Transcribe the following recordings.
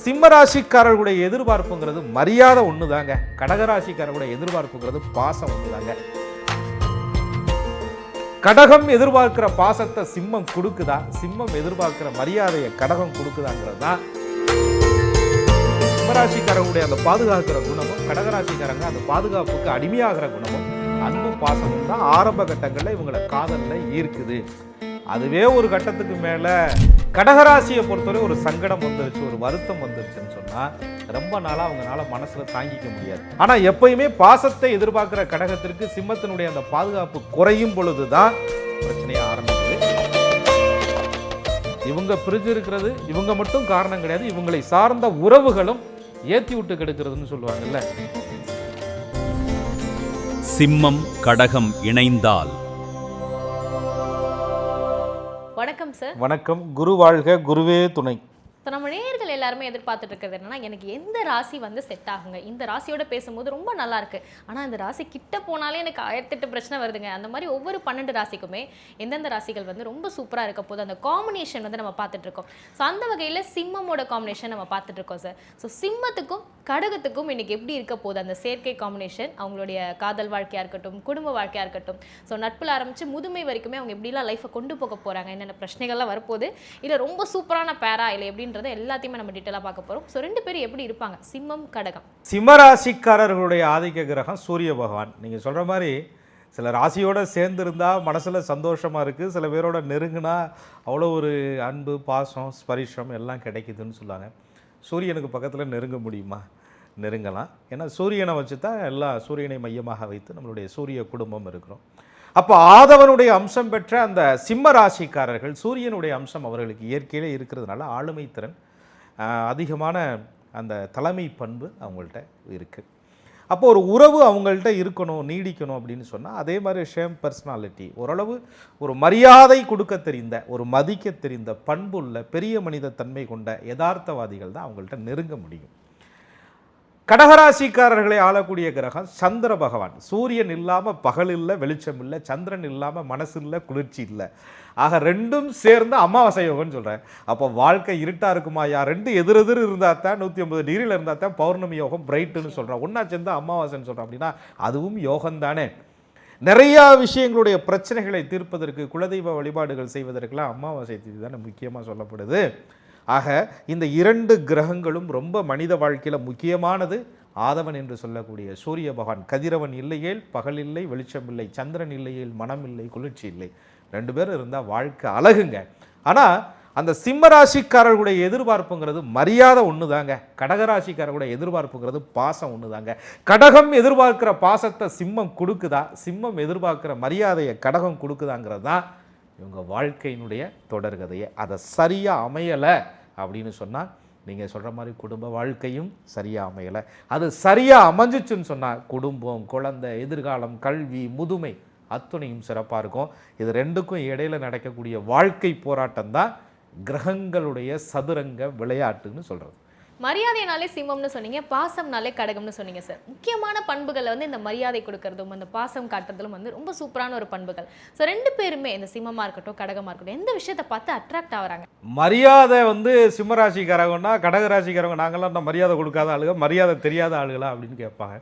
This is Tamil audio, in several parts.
சிம்மராசிக்காரர்களுடைய எதிர்பார்ப்புங்கிறது மரியாதை ஒன்று தாங்க. கடகராசிக்காரர்களுடைய எதிர்பார்ப்புங்கிறது பாசம் ஒன்று தாங்க. கடகம் எதிர்பார்க்கிற பாசத்தை சிம்மம் கொடுக்குதா, சிம்மம் எதிர்பார்க்கிற மரியாதையை கடகம் கொடுக்குதாங்கிறது தான் சிம்மராசிக்காரர்களுடைய அந்த பாதுகாக்கிற குணமும் கடகராசிக்காரங்க அந்த பாதுகாப்புக்கு அடிமையாகிற குணமும் அன்பு பாசமும் தான் ஆரம்ப கட்டங்களில் இவங்களை காதலில் ஈர்க்குது. அதுவே ஒரு கட்டத்துக்கு மேலே கடகராசியை பொறுத்தவரை ஒரு சங்கடம் வந்துருச்சு, ஒரு வருத்தம் வந்துருச்சுன்னு சொன்னால் ரொம்ப நாளாக அவங்களால மனசில் தாங்கிக்க முடியாது. ஆனால் எப்பயுமே பாசத்தை எதிர்பார்க்குற கடகத்திற்கு சிம்மத்தினுடைய அந்த பாதுகாப்பு குறையும் பொழுது தான் பிரச்சனையை ஆரம்பிக்குது. இவங்க பிரிஞ்சு இருக்கிறது இவங்க மட்டும் காரணம் கிடையாது, இவங்களை சார்ந்த உறவுகளும் ஏற்றி விட்டு கெடுக்கிறதுன்னு சொல்லுவாங்கல்ல. சிம்மம் கடகம் இணைந்தால். வணக்கம் சார். வணக்கம். குரு வாழ்க, குருவே துணை. இப்போ நம்ம நேயர்கள் எல்லாருமே எதிர்பார்த்துட்டு இருக்கிறது என்னன்னா, எனக்கு எந்த ராசி வந்து செட் ஆகுங்க, இந்த ராசியோட பேசும்போது ரொம்ப நல்லா இருக்கு, ஆனால் இந்த ராசி கிட்ட போனாலே எனக்கு 1008 பிரச்சனை வருதுங்க. அந்த மாதிரி ஒவ்வொரு 12 ராசிக்குமே எந்தெந்த ராசிகள் வந்து ரொம்ப சூப்பராக இருக்க போது அந்த காம்பினேஷன் வந்து நம்ம பார்த்துட்டு இருக்கோம். ஸோ அந்த வகையில் சிம்மமோட காம்பினேஷன் நம்ம பார்த்துட்டு இருக்கோம் சார். ஸோ சிம்மத்துக்கும் கடகத்துக்கும் இன்னைக்கு எப்படி இருக்க போகுது அந்த சேர்க்கை காம்பினேஷன், அவங்களுடைய காதல் வாழ்க்கையாக இருக்கட்டும், குடும்ப வாழ்க்கையாக இருக்கட்டும், ஸோ நட்பில் ஆரம்பித்து முதுமை வரைக்குமே அவங்க எப்படிலாம் லைஃப்பை கொண்டு போக போகிறாங்க, என்னென்ன பிரச்சனைகள்லாம் வரப்போகுது, இல்லை ரொம்ப சூப்பரான பேரா இல்லை எப்படின்றத எல்லாத்தையுமே நம்ம டீட்டெயிலாக பார்க்க போகிறோம். ஸோ 2 பேரும் எப்படி இருப்பாங்க, சிம்மம் கடகம். சிம்மராசிக்காரர்களுடைய ஆதிக்க கிரகம் சூரிய பகவான். நீங்கள் சொல்கிற மாதிரி சில ராசியோடு சேர்ந்துருந்தா மனசில் சந்தோஷமாக இருக்குது, சில பேரோட நெருங்கினா அவ்வளோ ஒரு அன்பு பாசம் ஸ்பரிஷம் எல்லாம் கிடைக்குதுன்னு சொல்லுவாங்க. சூரியனுக்கு பக்கத்தில் நெருங்க முடியுமா? நெருங்கலாம். ஏன்னா சூரியனை வச்சு தான் எல்லாம் சூரியனை மையமாக வைத்து நம்மளுடைய சூரிய குடும்பம் இருக்கிறோம். அப்போ ஆதவனுடைய அம்சம் பெற்ற அந்த சிம்ம ராசிக்காரர்கள் சூரியனுடைய அம்சம் அவர்களுக்கு இயற்கையிலே இருக்கிறதுனால ஆளுமை திறன் அதிகமான அந்த தலைமை பண்பு அவங்கள்ட்ட இருக்குது. அப்போ ஒரு உறவு அவங்கள்ட்ட இருக்கணும், நீடிக்கணும் அப்படின்னு சொன்னால் அதே மாதிரி ஷேம் பர்சனாலிட்டி, ஓரளவு ஒரு மரியாதை கொடுக்க தெரிந்த, ஒரு மதிக்க தெரிந்த பண்புள்ள பெரிய மனித தன்மை கொண்ட யதார்த்தவாதிகள் தான் அவங்கள்ட்ட நெருங்க முடியும். கடகராசிக்காரர்களை ஆளக்கூடிய கிரகம் சந்திர பகவான். சூரியன் இல்லாமல் பகல் இல்லை, வெளிச்சம் இல்லை, சந்திரன் இல்லாமல் மனசு இல்லை, குளிர்ச்சி இல்லை. ஆக ரெண்டும் சேர்ந்து அமாவாசை யோகம்னு சொல்கிறேன். அப்போ வாழ்க்கை இருட்டாக இருக்குமா? ரெண்டு எதிரெதிர் இருந்தால் தான் 180 டிகிரியில் இருந்தால் தான் பௌர்ணமி யோகம் பிரைட்டுன்னு சொல்கிறேன். ஒன்றா சேர்ந்து அமாவாசைன்னு சொல்கிறேன் அப்படின்னா அதுவும் யோகம் தானே. நிறையா விஷயங்களுடைய பிரச்சனைகளை தீர்ப்பதற்கு குலதெய்வ வழிபாடுகள் செய்வதற்கெல்லாம் அமாவாசை திதி தானே முக்கியமாக சொல்லப்படுது. ஆக இந்த 2 கிரகங்களும் ரொம்ப மனித வாழ்க்கையில் முக்கியமானது. ஆதவன் என்று சொல்லக்கூடிய சூரிய பகவான், கதிரவன் இல்லையேல் பகல் இல்லை, வெளிச்சம் இல்லை, சந்திரன் இல்லையேல் மனம் இல்லை, குளிர்ச்சி இல்லை. 2 பேர் இருந்தால் வாழ்க்கை அழகுங்க. ஆனால் அந்த சிம்மராசிக்காரர்களுடைய எதிர்பார்ப்புங்கிறது மரியாதை ஒன்று தாங்க. கடகராசிக்காரர்களுடைய எதிர்பார்ப்புங்கிறது பாசம் ஒன்று தாங்க. கடகம் எதிர்பார்க்கிற பாசத்தை சிம்மம் கொடுக்குதா, சிம்மம் எதிர்பார்க்கிற மரியாதையை கடகம் கொடுக்குதாங்கிறது தான் இவங்க வாழ்க்கையினுடைய தொடர்கதையை. அதை சரியாக அமையலை அப்படின்னு சொன்னால் நீங்கள் சொல்கிற மாதிரி குடும்ப வாழ்க்கையும் சரியாக அமையலை. அது சரியாக அமைஞ்சிச்சுன்னு சொன்னால் குடும்பம், குழந்தை, எதிர்காலம், கல்வி, முதுமை அத்துணையும் சிறப்பாக இருக்கும். இது 2க்கும் இடையில் நடக்கக்கூடிய வாழ்க்கை போராட்டம் தான் கிரகங்களுடைய சதுரங்க விளையாட்டுன்னு சொல்கிறது. மரியாதைனாலே சிம்மம்னு சொன்னீங்க, பாசம்னாலே கடகம்னு சொன்னீங்க சார். முக்கியமான பண்புகளை வந்து இந்த மரியாதை கொடுக்கறதும் அந்த பாசம் காட்டுறதும் வந்து ரொம்ப சூப்பரான ஒரு பண்புகள். ஸோ 2 பேருமே இந்த சிம்மமாக இருக்கட்டும் கடகமாக இருக்கட்டும் எந்த விஷயத்தை பார்த்து அட்ராக்ட் ஆகிறாங்க? மரியாதை வந்து சிம்மராசிக்காரங்கன்னா கடகராசிக்காரங்க நாங்களாம் தான் மரியாதை கொடுக்காத ஆளுங்க, மரியாதை தெரியாத ஆளுகளா அப்படின்னு கேட்பாங்க.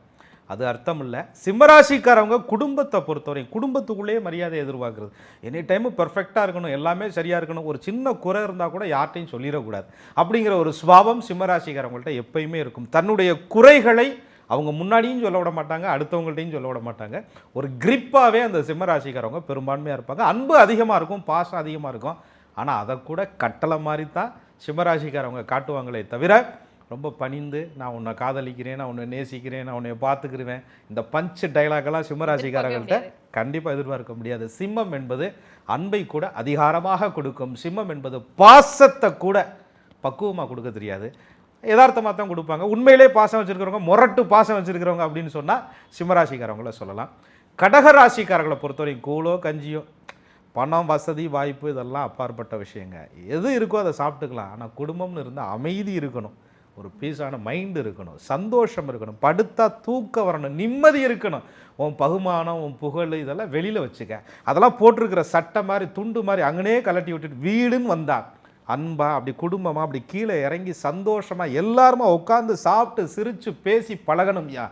அது அர்த்தம் இல்லை. சிம்மராசிக்காரவங்க குடும்பத்தை பொறுத்தவரை குடும்பத்துக்குள்ளேயே மரியாதை எதிர்பார்க்குறது. எனி டைமு பெர்ஃபெக்டாக இருக்கணும், எல்லாமே சரியாக இருக்கணும், ஒரு சின்ன குறை இருந்தால் கூட யார்ட்டையும் சொல்லிடக்கூடாது அப்படிங்கிற ஒரு சுபாவம் சிம்மராசிக்காரவங்கள்ட்ட எப்பயுமே இருக்கும். தன்னுடைய குறைகளை அவங்க முன்னாடியும் சொல்ல விட மாட்டாங்க, அடுத்தவங்கள்ட்டையும் சொல்ல விட மாட்டாங்க. ஒரு கிரிப்பாகவே அந்த சிம்மராசிக்காரவங்க பெரும்பான்மையாக இருப்பாங்க. அன்பு அதிகமாக இருக்கும், பாசம் அதிகமாக இருக்கும். ஆனால் அதை கூட கட்டளை மாதிரி தான் சிம்மராசிக்காரவங்க காட்டுவாங்களே தவிர ரொம்ப பணிந்து நான் உன்னை காதலிக்கிறேன், நான் உன்னை நேசிக்கிறேன், நான் உன்னை பார்த்துக்கிறேன், இந்த பஞ்ச் டைலாகெல்லாம் சிம்மராசிக்காரர்கள்ட்ட கண்டிப்பாக எதிர்பார்க்க முடியாது. சிம்மம் என்பது அன்பை கூட அதிகாரமாக கொடுக்கும். சிம்மம் என்பது பாசத்தை கூட பக்குவமாக கொடுக்க தெரியாது, யதார்த்தமாக தான் கொடுப்பாங்க. உண்மையிலே பாசம் வச்சுருக்கிறவங்க, முரட்டு பாசம் வச்சுருக்கிறவங்க அப்படின்னு சொன்னால் சிம்மராசிக்காரவங்கள சொல்லலாம். கடகராசிக்காரர்களை பொறுத்தவரைக்கும் கூழோ கஞ்சியோ, பணம், வசதி, வாய்ப்பு இதெல்லாம் அப்பாற்பட்ட விஷயங்க. எது இருக்கோ அதை சாப்பிட்டுக்கலாம். ஆனால் குடும்பம்னு இருந்தால் அமைதி இருக்கணும், ஒரு பீஸான மைண்டு இருக்கணும், சந்தோஷம் இருக்கணும், படுத்தா தூக்கம் வரணும், நிம்மதி இருக்கணும். உன் பகுமானம், உன் புகழ் இதெல்லாம் வெளியில் வச்சுக்க. அதெல்லாம் போட்டிருக்கிற சட்டை மாதிரி துண்டு மாதிரி அங்கனே கலட்டி விட்டுட்டு வீடுன்னு வந்தா அன்பா அப்படி குடும்பமா அப்படி கீழே இறங்கி சந்தோஷமா எல்லாருமா உட்கார்ந்து சாப்பிட்டு சிரிச்சு பேசி பழகணும்யா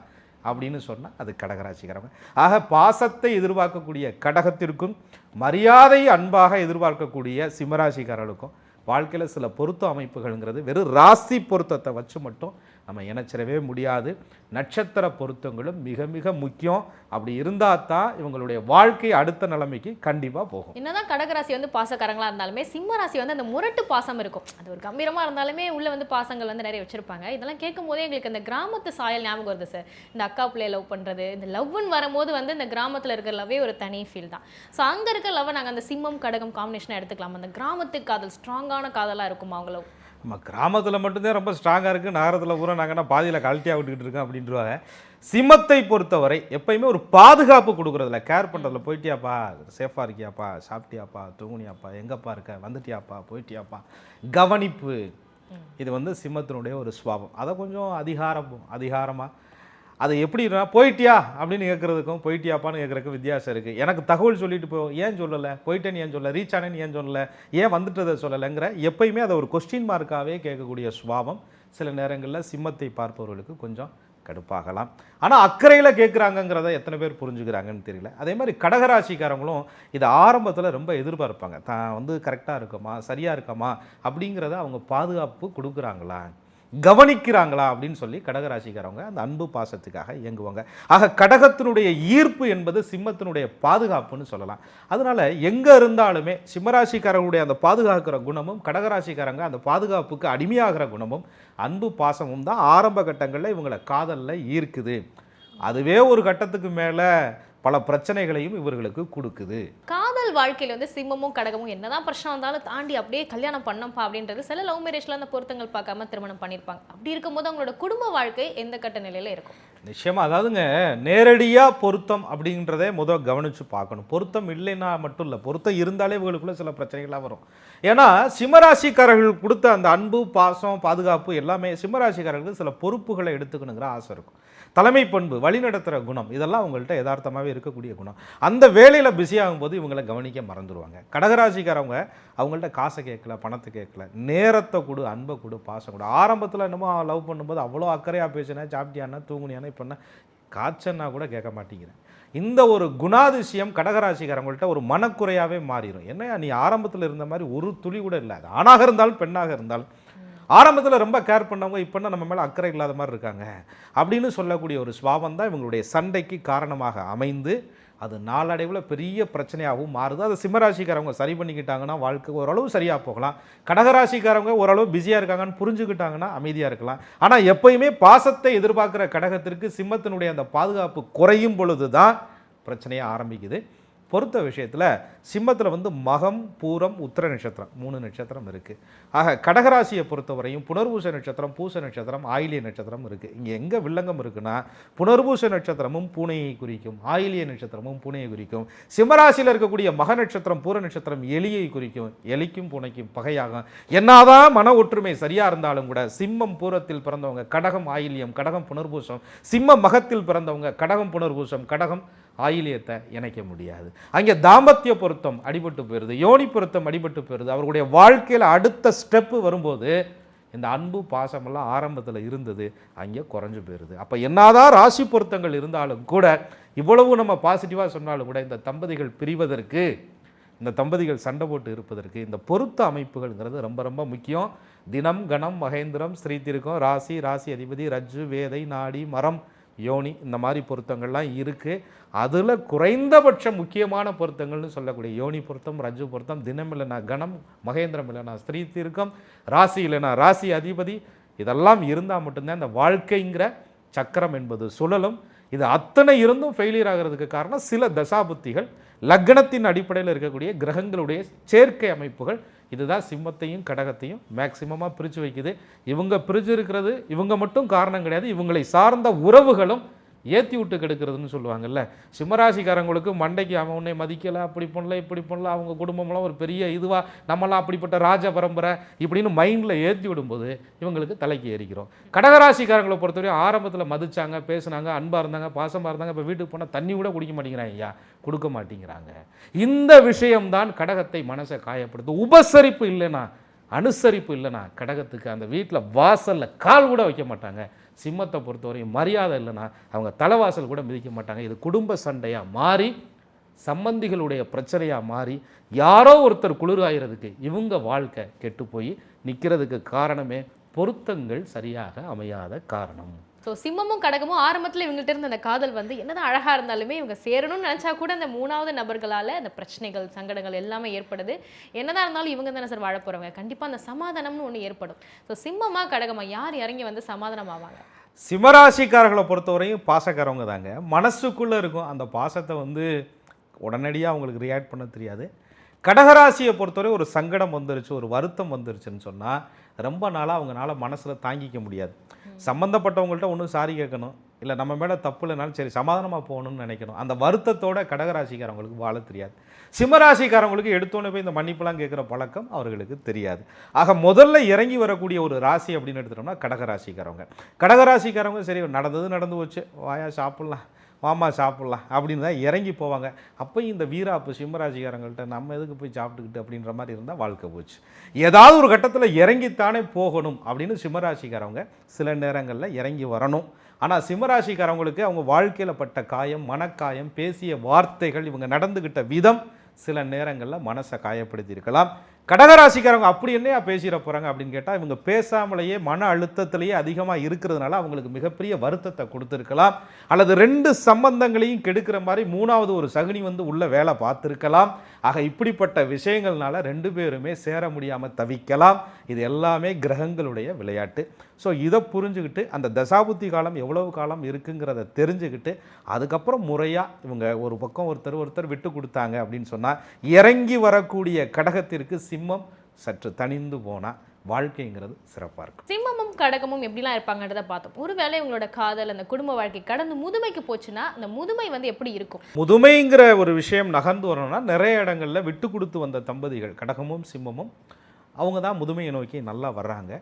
அப்படின்னு சொன்னால் அது கடகராசிக்காரங்க. ஆக பாசத்தை எதிர்பார்க்கக்கூடிய கடகத்திற்கும் மரியாதை அன்பாக எதிர்பார்க்கக்கூடிய சிம்மராசிக்காரர்களுக்கும் வாழ்க்கையில் சில பொருத்த அமைப்புகள்ங்கிறது வெறும் ராசி பொருத்தத்தை வச்சு மட்டும் நம்ம இணைச்சிடவே முடியாது. நட்சத்திர பொருத்தங்களும் மிக மிக முக்கியம். அப்படி இருந்தால் தான் இவங்களுடைய வாழ்க்கை அடுத்த நிலைமைக்கு கண்டிப்பாக போகும். என்னதான் கடகராசி வந்து பாசக்காரங்களா இருந்தாலுமே சிம்ம ராசி வந்து அந்த முரட்டு பாசம் இருக்கும். அது ஒரு கம்பீரமாக இருந்தாலுமே உள்ள வந்து பாசங்கள் வந்து நிறைய வச்சிருப்பாங்க. இதெல்லாம் கேட்கும் போதே எங்களுக்கு இந்த கிராமத்து சாயல் ஞாபகம் வருது சார். இந்த அக்கா பிள்ளைய லவ் பண்ணுறது, இந்த லவ்னு வரும்போது வந்து இந்த கிராமத்தில் இருக்கிற லவ்வே ஒரு தனி ஃபீல் தான். ஸோ அங்கே இருக்க லவ்வை நாங்கள் அந்த சிம்மம் கடகம் காம்பினேஷனாக எடுத்துக்கலாம். அந்த கிராமத்து காதல் ஸ்ட்ராங்கான காதலாக இருக்கும் அவங்க லவ். நம்ம கிராமத்தில் மட்டும்தான் ரொம்ப ஸ்ட்ராங்காக இருக்குது, நகரத்தில் பூரா நாங்கன்னா பாதியில் கழட்டியாக விட்டுக்கிட்டு இருக்கோம் அப்படின்ட்டுருவாங்க. சிம்மத்தை பொறுத்தவரை எப்பயுமே ஒரு பாதுகாப்பு கொடுக்குறதில்ல, கேர் பண்ணுறதுல போயிட்டியாப்பா, சேஃபாக இருக்கியாப்பா, சாப்பிட்டியாப்பா, தூங்குனியாப்பா, எங்கப்பா இருக்க, வந்துட்டியாப்பா, போயிட்டியாப்பா, கவனிப்பு. இது வந்து சிம்மத்தினுடைய ஒரு சுபாவம். அதை கொஞ்சம் அதிகாரமாக அது எப்படின்னா போயிட்டியா அப்படின்னு கேட்குறதுக்கும் போயிட்டியாப்பான்னு கேட்குறதுக்கும் வித்தியாசம் இருக்குது. எனக்கு தகவல் சொல்லிட்டு போய் ஏன் சொல்லலை, போயிட்டேன்னு ஏன் சொல்லலை, ரீச் ஆனேன்னு ஏன் சொல்லலை, ஏன் வந்துட்டதை சொல்லலைங்கிற எப்பயுமே அதை ஒரு கொஸ்டின் மார்க்காகவே கேட்கக்கூடிய சுபாவம் சில நேரங்களில் சிம்மத்தை பார்ப்பவர்களுக்கு கொஞ்சம் கடுப்பாகலாம். ஆனால் அக்கறையில் கேட்குறாங்கங்கிறத எத்தனை பேர் புரிஞ்சுக்கிறாங்கன்னு தெரியல. அதே மாதிரி கடகராசிக்காரங்களும் இதை ஆரம்பத்தில் ரொம்ப எதிர்பார்ப்பாங்க. தான் வந்து கரெக்டாக இருக்கமா, சரியாக இருக்கமா அப்படிங்கிறத அவங்க பாதுகாப்பு கொடுக்குறாங்களா, கவனிக்கிறாங்களா அப்படின்னு சொல்லி கடகராசிக்காரவங்க அந்த அன்பு பாசத்துக்காக இயங்குவாங்க. ஆக கடகத்தினுடைய ஈர்ப்பு என்பது சிம்மத்தினுடைய பாதுகாப்புன்னு சொல்லலாம். அதனால எங்கே இருந்தாலுமே சிம்மராசிக்காரர்களுடைய அந்த பாதுகாக்கிற குணமும் கடகராசிக்காரங்க அந்த பாதுகாப்புக்கு அடிமையாகிற குணமும் அன்பு பாசமும் தான் ஆரம்ப கட்டங்களில் இவங்களை காதலில் ஈர்க்குது. அதுவே ஒரு கட்டத்துக்கு மேலே பல பிரச்சனைகளையும் இவர்களுக்கு கொடுக்குது. காதல் வாழ்க்கையில் வந்து சிம்மமும் கடகமும் என்னதான் பிரச்சனை வந்தாலும் தாண்டி அப்படியே கல்யாணம் பண்ணப்பா அப்படின்றது சில லவ் மேரேஜ்ல அந்த பொருத்தங்கள் பார்க்காம திருமணம் பண்ணியிருப்பாங்க. அப்படி இருக்கும்போது அவங்களோட குடும்ப வாழ்க்கை எந்த கட்ட நிலையில இருக்கும்? நிச்சயமா, அதாவதுங்க நேரடியாக பொருத்தம் அப்படின்றதே முதல் கவனித்து பார்க்கணும். பொருத்தம் இல்லைன்னா மட்டும் இல்லை, பொருத்தம் இருந்தாலே இவங்களுக்குள்ள சில பிரச்சனைகள்லாம் வரும். ஏன்னா சிம்மராசிக்காரர்கள் கொடுத்த அந்த அன்பு பாசம் பாதுகாப்பு எல்லாமே சிம்மராசிக்காரர்களுக்கு சில பொறுப்புகளை எடுத்துக்கணுங்கிற ஆசை இருக்கும். தலைமை பண்பு, வழிநடத்துகிற குணம், இதெல்லாம் அவங்கள்ட்ட யதார்த்தமாகவே இருக்கக்கூடிய குணம். அந்த வேலையில் பிஸியாகும் போது இவங்களை கவனிக்க மறந்துடுவாங்க. கடகராசிக்காரவங்க அவங்கள்ட்ட காசை கேட்கல, பணத்தை கேட்கல, நேரத்தை கொடு, அன்பை கொடு, பாசம் கொடு. ஆரம்பத்தில் என்னமோ லவ் பண்ணும்போது அவ்வளோ அக்கறையாக பேசினேன், சாப்பிட்டியானா, தூங்குனியானா, இப்போ என்ன காய்ச்சன்னா கூட கேட்க மாட்டேங்கிறேன். இந்த ஒரு குணாதிசயம் கடகராசிக்காரங்கள்ட்ட ஒரு மனக்குறையாகவே மாறிடும். என்ன நீ ஆரம்பத்தில் இருந்த மாதிரி ஒரு துளி கூட இல்லை. அது ஆணாக இருந்தாலும் பெண்ணாக இருந்தாலும் ஆரம்பத்தில் ரொம்ப கேர் பண்ணவங்க இப்போ நம்ம மேலே அக்கறை இல்லாத மாதிரி இருக்காங்க அப்படின்னு சொல்லக்கூடிய ஒரு சுபாவம் தான் இவங்களுடைய சண்டைக்கு காரணமாக அமைந்து அது நாளடைவில் பெரிய பிரச்சனையாகவும் மாறுது. அதை சிம்மராசிக்காரவங்க சரி பண்ணிக்கிட்டாங்கன்னா வாழ்க்கை ஓரளவு சரியாக போகலாம். கடகராசிக்காரவங்க ஓரளவு பிஸியாக இருக்காங்கன்னு புரிஞ்சுக்கிட்டாங்கன்னா அமைதியாக இருக்கலாம். ஆனால் எப்பயுமே பாசத்தை எதிர்பார்க்குற கடகத்திற்கு சிம்மத்தினுடைய அந்த பாதுகாப்பு குறையும் பொழுது தான் பிரச்சனையாக ஆரம்பிக்குது. பொறுத்த விஷயத்தில் சிம்மத்தில் வந்து மகம், பூரம், உத்திர நட்சத்திரம் 3 நட்சத்திரம் இருக்குது. ஆக கடகராசியை பொறுத்தவரையும் புனர்பூச நட்சத்திரம், பூச நட்சத்திரம், ஆயிலிய நட்சத்திரம் இருக்குது. இங்கே எங்கே வில்லங்கம் இருக்குன்னா புனர்பூச நட்சத்திரமும் பூனையை குறிக்கும், ஆயிலிய நட்சத்திரமும் பூனையை குறிக்கும். சிம்மராசியில் இருக்கக்கூடிய மக நட்சத்திரம், பூர நட்சத்திரம் எலியை குறிக்கும். எலிக்கும் பூனைக்கும் பகையாகும். என்னதான் மன ஒற்றுமை சரியாக இருந்தாலும் கூட சிம்மம் பூரத்தில் பிறந்தவங்க கடகம் ஆயிலியம், கடகம் புனர்பூசம், சிம்ம மகத்தில் பிறந்தவங்க கடகம் புனர்பூசம், கடகம் ஆயிலியத்தை இணைக்க முடியாது. அங்கே தாம்பத்திய பொருத்தம் அடிபட்டு போயிடுது, யோனி பொருத்தம் அடிபட்டு போயிடுது. அவர்களுடைய வாழ்க்கையில் அடுத்த ஸ்டெப்பு வரும்போது இந்த அன்பு பாசமெல்லாம் ஆரம்பத்தில் இருந்தது அங்கே குறைஞ்சு போயிடுது. அப்போ என்னதான் ராசி பொருத்தங்கள் இருந்தாலும் கூட இவ்வளவு நம்ம பாசிட்டிவாக சொன்னாலும் கூட இந்த தம்பதிகள் பிரிவதற்கு, இந்த தம்பதிகள் சண்டை போட்டு இருப்பதற்கு இந்த பொருத்த அமைப்புகள்ங்கிறது ரொம்ப ரொம்ப முக்கியம். தினம், கணம், மகேந்திரம், ஸ்ரீதிருக்கம், ராசி, ராசி அதிபதி, ரஜ்ஜு, வேதை, நாடி, மரம், யோனி, இந்த மாதிரி பொருத்தங்கள்லாம் இருக்குது. அதில் குறைந்தபட்ச முக்கியமான பொருத்தங்கள்னு சொல்லக்கூடிய யோனி பொருத்தம், ரஜ்ஜு பொருத்தம், தினம் இல்லைனா கணம், மகேந்திரம் இல்லைனா ஸ்திரீ தீர்க்கம், ராசி இல்லைனா ராசி அதிபதி, இதெல்லாம் இருந்தால் மட்டும்தான் இந்த வாழ்க்கைங்கிற சக்கரம் என்பது சுழலும். இது அத்தனை இருந்தும் ஃபெயிலியர் ஆகிறதுக்கு காரணம் சில தசாபுத்திகள், லக்னத்தின் அடிப்படையில் இருக்கக்கூடிய கிரகங்களுடைய சேர்க்கை அமைப்புகள். இதுதான் சிம்மத்தையும் கடகத்தையும் மேக்சிமமாக பிரித்து வைக்குது. இவங்க பிரித்து இருக்கிறது இவங்க மட்டும் காரணம் கிடையாது, இவங்களை சார்ந்த உறவுகளும் ஏற்றி விட்டு கெடுக்கிறதுன்னு சொல்லுவாங்கல்ல. சிம்மராசிக்காரங்களுக்கு மண்டைக்கு அவன் உன்னை மதிக்கலை, அப்படி பண்ணல இப்படி பண்ணல, அவங்க குடும்பம்லாம் ஒரு பெரிய இதுவாக, நம்மளாம் அப்படிப்பட்ட ராஜ பரம்பரை இப்படின்னு மைண்டில் ஏற்றி விடும்போது இவங்களுக்கு தலைக்கு ஏறிக்கிறோம். கடகராசிக்காரங்களை பொறுத்தவரையும் ஆரம்பத்தில் மதிச்சாங்க, பேசுனாங்க, அன்பாக இருந்தாங்க, பாசமாக இருந்தாங்க. இப்போ வீட்டுக்கு போனால் தண்ணி கூட குடிக்க மாட்டேங்கிறாங்க, ஐயா கொடுக்க மாட்டேங்கிறாங்க. இந்த விஷயம்தான் கடகத்தை மனசை காயப்படுது. உபசரிப்பு இல்லைன்னா அனுசரிப்பு இல்லைனா கடகத்துக்கு அந்த வீட்டில் வாசலில் கால் கூட வைக்க மாட்டாங்க. சிம்மத்தை பொறுத்தவரையும் மரியாதை இல்லைனா அவங்க தலைவாசல் கூட மிதிக்க மாட்டாங்க. இது குடும்ப சண்டையாக மாறி சம்பந்திகளுடைய பிரச்சனையாக மாறி யாரோ ஒருத்தர் குளிராகிறதுக்கு இவங்க வாழ்க்கை கெட்டு போய் நிற்கிறதுக்கு காரணமே பொருத்தங்கள் சரியாக அமையாத காரணம். ஸோ சிம்மமும் கடகமும் ஆரம்பத்தில் இவங்கள்ட்ட இருந்த அந்த காதல் வந்து என்னதான் அழகாக இருந்தாலுமே இவங்க சேரணும்னு நினச்சா கூட அந்த மூணாவது நபர்களால் அந்த பிரச்சனைகள் சங்கடங்கள் எல்லாமே ஏற்படுது. என்னதான் இருந்தாலும் இவங்க தானே சார் வாழ போகிறவங்க, கண்டிப்பாக அந்த சமாதானம்னு ஒன்று ஏற்படும். ஸோ சிம்மமா கடகமா யார் இறங்கி வந்து சமாதானம் ஆவாங்க? சிம்மராசிக்காரர்களை பொறுத்தவரையும் பாசக்காரவங்க தாங்க. மனசுக்குள்ளே இருக்கும் அந்த பாசத்தை வந்து உடனடியாக அவங்களுக்கு ரியாக்ட் பண்ண தெரியாது. கடகராசியை பொறுத்தவரை ஒரு சங்கடம் வந்துருச்சு, ஒரு வருத்தம் வந்துருச்சுன்னு சொன்னால் ரொம்ப நாளாக அவங்களால மனசில் தாங்கிக்க முடியாது. சம்மந்தப்பட்டவங்கள்ட்ட ஒன்றும் சாரி கேட்கணும், இல்லை நம்ம மேலே தப்பு இல்லைனாலும் சரி சமாதானமாக போகணும்னு நினைக்கணும். அந்த வருத்தத்தோட கடகராசிக்காரவங்களுக்கு வாழ தெரியாது. சிம்மராசிக்காரவங்களுக்கு எடுத்தோன்னே போய் இந்த மன்னிப்புலாம் கேட்குற பழக்கம் அவர்களுக்கு தெரியாது. ஆக முதல்ல இறங்கி வரக்கூடிய ஒரு ராசி அப்படின்னு எடுத்துட்டோம்னா கடகராசிக்காரவங்க. கடகராசிக்காரவங்க சரி நடந்து போச்சு, வாயா சாப்பிட்லாம், மாமா சாப்பிட்லாம் அப்படின்னு தான் இறங்கி போவாங்க. அப்போயும் இந்த வீராப்பு சிம்மராசிக்காரங்கள்ட்ட நம்ம எதுக்கு போய் சாப்பிட்டுக்கிட்டு அப்படின்ற மாதிரி இருந்தால் வாழ்க்கை போச்சு. ஏதாவது ஒரு கட்டத்தில் இறங்கித்தானே போகணும் அப்படின்னு சிம்மராசிக்காரவங்க சில நேரங்களில் இறங்கி வரணும். ஆனால் சிம்மராசிக்காரவங்களுக்கு அவங்க வாழ்க்கையில் பட்ட காயம், மனக்காயம், பேசிய வார்த்தைகள், இவங்க நடந்துக்கிட்ட விதம் சில நேரங்களில் மனசை காயப்படுத்தி இருக்கலாம். கடகராசிக்காரவங்க அப்படி என்னையா பேசிட போகிறாங்க அப்படின்னு கேட்டால் இவங்க பேசாமலேயே மன அழுத்தத்திலேயே அதிகமாக இருக்கிறதுனால அவங்களுக்கு மிகப்பெரிய வருத்தத்தை கொடுத்துருக்கலாம். அல்லது ரெண்டு சம்பந்தங்களையும் கெடுக்கிற மாதிரி மூணாவது ஒரு சகுனி வந்து உள்ள வேலை பார்த்துருக்கலாம். ஆக இப்படிப்பட்ட விஷயங்கள்னால ரெண்டு பேருமே சேர முடியாமல் தவிக்கலாம். இது எல்லாமே கிரகங்களுடைய விளையாட்டு. ஸோ இதை புரிஞ்சுக்கிட்டு அந்த தசாபுத்தி காலம் எவ்வளவு காலம் இருக்குங்கிறத தெரிஞ்சுக்கிட்டு அதுக்கப்புறம் முறையாக இவங்க ஒரு பக்கம் ஒருத்தர் விட்டு கொடுத்தாங்க அப்படின்னு சொன்னால் இறங்கி வரக்கூடிய கடகத்திற்கு சிம்மம் சற்று தணிந்து போனால் வாழ்க்கைங்கிறது சிறப்பாக இருக்கும். சிம்மமும் கடகமும் எப்படிலாம் இருப்பாங்கன்றதை பார்த்தோம். ஒருவேளை இவங்களோட காதல் அந்த குடும்ப வாழ்க்கை கடந்து முதுமைக்கு போச்சுன்னா அந்த முதுமை வந்து எப்படி இருக்கும்? முதுமைங்கிற ஒரு விஷயம் நகர்ந்து வரணும்னா நிறைய இடங்களில் விட்டு கொடுத்து வந்த தம்பதிகள் கடகமும் சிம்மமும் அவங்க தான் முதுமையை நோக்கி நல்லா வர்றாங்க.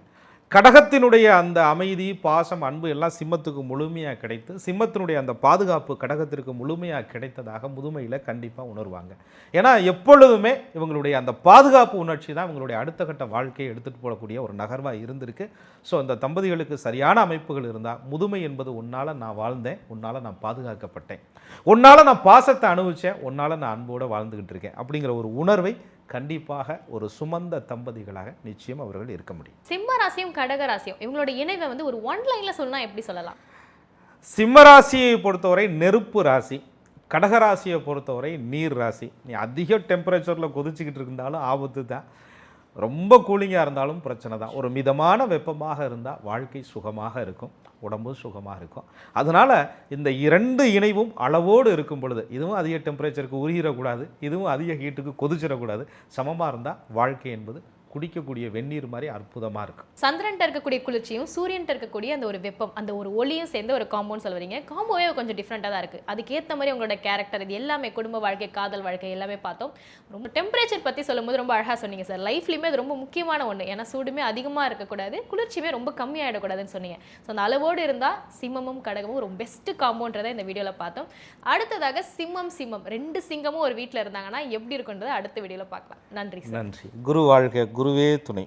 கடகத்தினுடைய அந்த அமைதி, பாசம், அன்பு எல்லாம் சிம்மத்துக்கு முழுமையாக கிடைத்து சிம்மத்தினுடைய அந்த பாதுகாப்பு கடகத்திற்கு முழுமையாக கிடைத்ததாக முதுமையில் கண்டிப்பாக உணர்வாங்க. ஏன்னா எப்பொழுதுமே இவங்களுடைய அந்த பாதுகாப்பு உணர்ச்சி தான் இவங்களுடைய அடுத்த கட்ட வாழ்க்கையை எடுத்துகிட்டு போகக்கூடிய ஒரு நகர்வாக இருந்திருக்கு. ஸோ அந்த தம்பதிகளுக்கு சரியான அமைப்புகள் இருந்தால் முதுமை என்பது உன்னால் நான் வாழ்ந்தேன், உன்னால் நான் பாதுகாக்கப்பட்டேன், உன்னால் நான் பாசத்தை அனுபவித்தேன், உன்னால் நான் அன்போடு வாழ்ந்துக்கிட்டு இருக்கேன் அப்படிங்கிற ஒரு உணர்வை கண்டிப்பாக ஒரு சுமந்த தம்பதிகளாக நிச்சயம் அவர்கள் இருக்க முடியும். சிம்ம ராசியும் கடக ராசியும் இவங்களோட இணைவை வந்து ஒரு ஒன் லைன்ல சொன்னா எப்படி சொல்லலாம்? சிம்ம ராசியை பொறுத்தவரை நெருப்பு ராசி, கடகராசியை பொறுத்தவரை நீர் ராசி. நீ அதிக டெம்பரேச்சரில் கொதிச்சுக்கிட்டு இருந்தாலும் ஆபத்து தான், ரொம்ப கூலிங்காக இருந்தாலும் பிரச்சனை தான். ஒரு மிதமான வெப்பமாக இருந்தால் வாழ்க்கை சுகமாக இருக்கும், உடம்பு சுகமாக இருக்கும். அதனால் இந்த இரண்டு இணைவும் அளவோடு இருக்கும் பொழுது இதுவும் அதிக டெம்பரேச்சருக்கு உருகிடக்கூடாது, இதுவும் அதிக ஹீட்டுக்கு கொதிச்சிடக்கூடாது, சமமாக இருந்தால் வாழ்க்கை என்பது குடிக்கக்கூடிய வெந்நீர் மாதிரி அற்புதமாக இருக்கும். சந்திரன்ட்ட இருக்கக்கூடிய குளிர்ச்சியும் சூரியன்ட்ட இருக்கக்கூடிய அந்த ஒரு வெப்பம், அந்த ஒரு ஒளியும் சேர்ந்து ஒரு காம்பவுண்ட் சொல்லுவீங்க. காம்போவே கொஞ்சம் டிஃப்ரெண்ட்டாக தான் இருக்குது. அதுக்கேற்ற மாதிரி உங்களோட கேரக்டர் இது எல்லாமே குடும்ப வாழ்க்கை, காதல் வாழ்க்கை எல்லாமே பார்த்தோம். ரொம்ப டெம்பரேச்சர் பற்றி சொல்லும்போது ரொம்ப அழகாக சொன்னீங்க சார். லைஃப்லையுமே அது ரொம்ப முக்கியமான ஒன்று. ஏன்னா சூடுமே அதிகமாக இருக்கக்கூடாது, குளிர்ச்சியுமே ரொம்ப கம்மியாகிடக்கூடாதுன்னு சொன்னீங்க. ஸோ அந்த அளவோடு இருந்தால் சிம்மமும் கடகமும் ரொம்ப பெஸ்ட்டு காம்பவுண்ட்றதை இந்த வீடியோவில் பார்த்தோம். அடுத்ததாக சிம்மம் ரெண்டு சிங்கமும் ஒரு வீட்டில் இருந்தாங்கன்னா எப்படி இருக்குன்றதை அடுத்த வீடியோவில் பார்க்கலாம். நன்றி சார். நன்றி. குரு வாழ்க, குருவே துணை.